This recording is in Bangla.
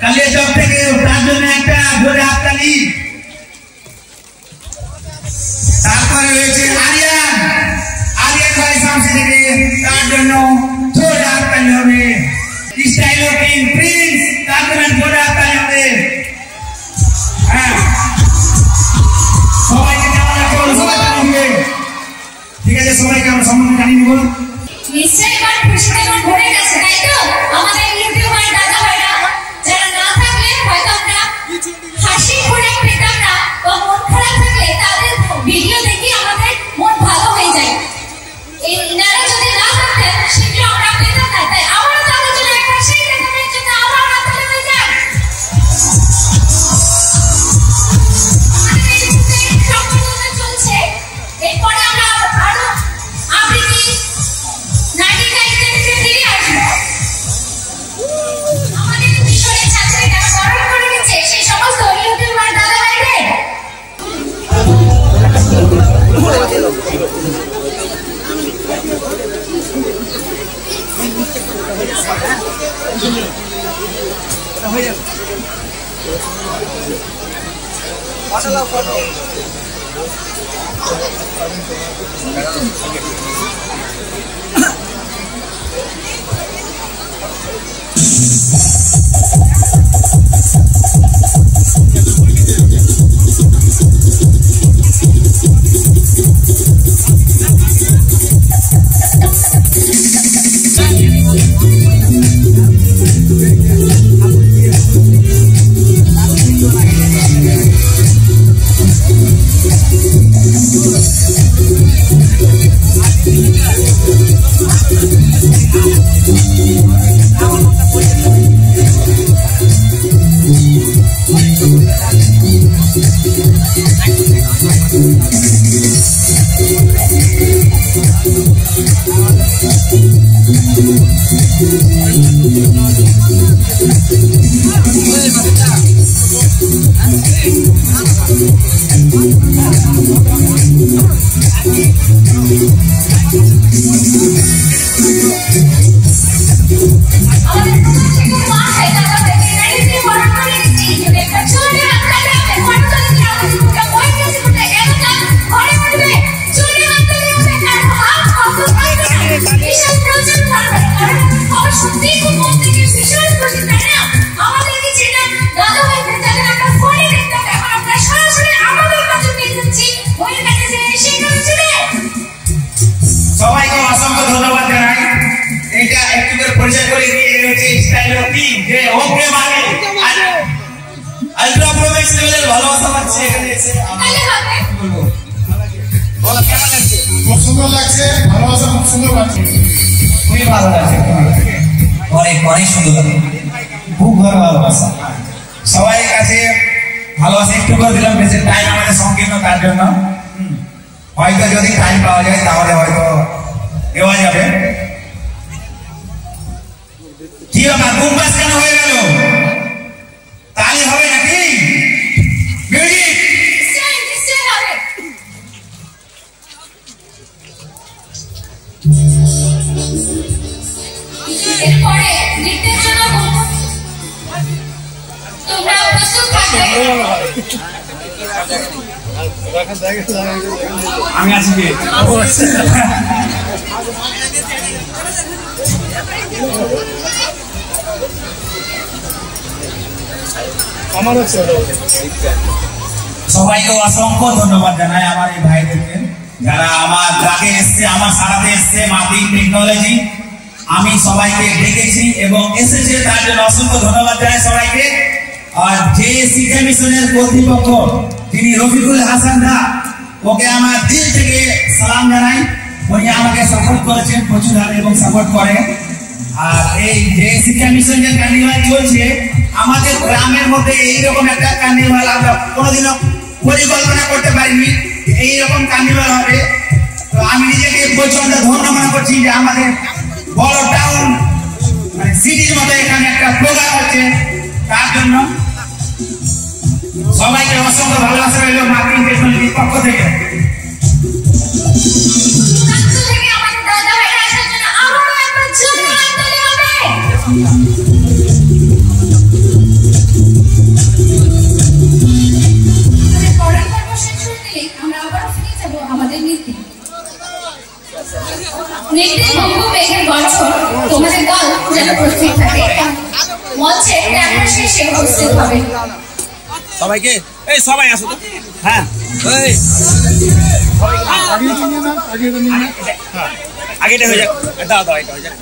কালিয়াচক থেকে তার জন্য একটা জোরে হাততালি। তারপরে রয়েছে আরিয়ান ভাই সামসি থেকে, তার জন্য জোরে হাততালি হবে। স্টাইল কিং প্রিন্স, তার জন্য জোরে হাততালি হবে। হ্যাঁ, সবাইকে কেমন আছে সবাই জানাবে, ঠিক আছে? সবাইকে আমরা সম্মান জানিয়ে দেবো। নিশ্চয়ই এবার খুশিতে মন ভরে গেছে, তাই তো? আমাদের ইউটিউবার দাদা ভাইরা যারা না থাকলে হয়তো আমরা হাসি খোরাক পেতাম না, বা মন খারাপ থাকলে তাদের ভিডিও দেখে আমাদের মন ভালো হয়ে যায়। এনারা যদি না থাকতেন সেগুলো আমরা পেতাম না। তাই আমরা তাদের জন্য একটা সেই দেখানোর জন্য আবার হাততালি হয়ে যায়। আমাদের এই সম্পূর্ণ চলছে। এরপরে আমরা আরো আবৃত্তি আমাদের মিশরের ছাত্রীরা বরণ করে নিচ্ছে সেই সমস্ত ইউটিউবার দাদা ভাইদের। সবাই কাছে ভালোবাসা একটু করে দিলাম, বেশি টাইম আমাদের সংকীর্ণ, তার জন্য হয়তো যদি টাইম পাওয়া যায় তাহলে হয়তো দেওয়া যাবে। কি ব্যাপার, গুম্বাস কেন হয়ে গেল? তালি হবে নাকি? মিউজিক নিশ্চয়ই হবে। এরপরে নৃত্যের জন্য তোমরা প্রস্তুত থাকবে। আমি আছি কি সবাইকে অসংখ্য ধন্যবাদ জানাই আমার এই ভাইদেরকে, যারা আমার ডাকে এসছে, আমার সারাতে এসছে। মাটি টেকনোলজি আমি সবাইকে ডেকেছি এবং এসেছে, তার জন্য অসংখ্য ধন্যবাদ জানাই সবাইকে। আর যে শিক্ষা মিশনের কর্তৃপক্ষ তিনি রফিকুল হাসান দা, ওকে আমার দিল থেকে সালাম জানাই। উনি আমাকে সাপোর্ট করেছেন প্রচুর এবং সাপোর্ট করে। আর এই যে শিক্ষা মিশন যে কার্নিভাল চলছে আমাদের গ্রামের মধ্যে, এইরকম একটা কার্নিভাল আমরা কোনোদিনও পরিকল্পনা করতে পারিনি এইরকম কার্নিভাল হবে। তো আমি নিজেকে প্রচন্ড ধন্য মনে করছি যে আমাদের বড় টাউন মানে সিটির মধ্যে এখানে একটা প্রোগ্রাম হচ্ছে, তার জন্য সবাইকে অসংখ্য ভালোবাসা রইল মার্কেটিং টেকনোলজির পক্ষ থেকে। নির্দেশ ভঙ্গ মেঘের গর্জন তোমাদের দল যেন প্রস্তুত থাকে। মঞ্চে ক্যামেরা শেষে উপস্থিত হবে। সবাইকে এই সবাই আসো তো। হ্যাঁ এই আগেটা হয়ে যাক, দাও দাও এটা হয়ে যাক।